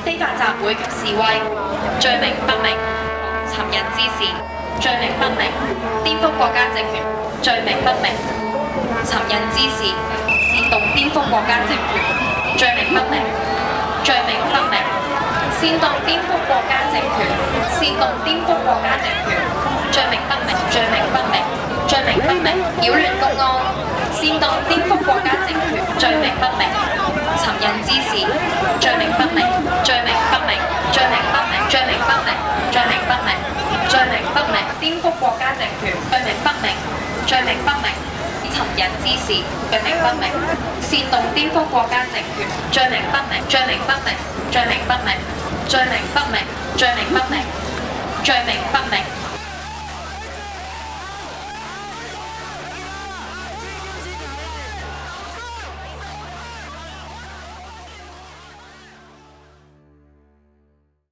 非法集會及示威，罪名不明；尋釁滋事，罪名不明；顛覆國家政權，罪名不明；尋釁滋事，煽動顛覆國家政權，罪名不明；罪名不明；煽動顛覆國家政權，煽動顛覆國家政權，罪名不明；罪名不明；罪名不明；擾亂公安，煽動顛覆國家政權，罪名不明；尋釁滋事，罪名不明；罪名不明；罪名不明；罪名不明；罪名不明；罪名不明；顛覆國家政權，罪名不明；罪名不明；尋釁滋事，罪名不明；煽動顛覆國家政權，罪名不明；罪名不明；罪名不明；罪名不明；罪名不明；罪名不明。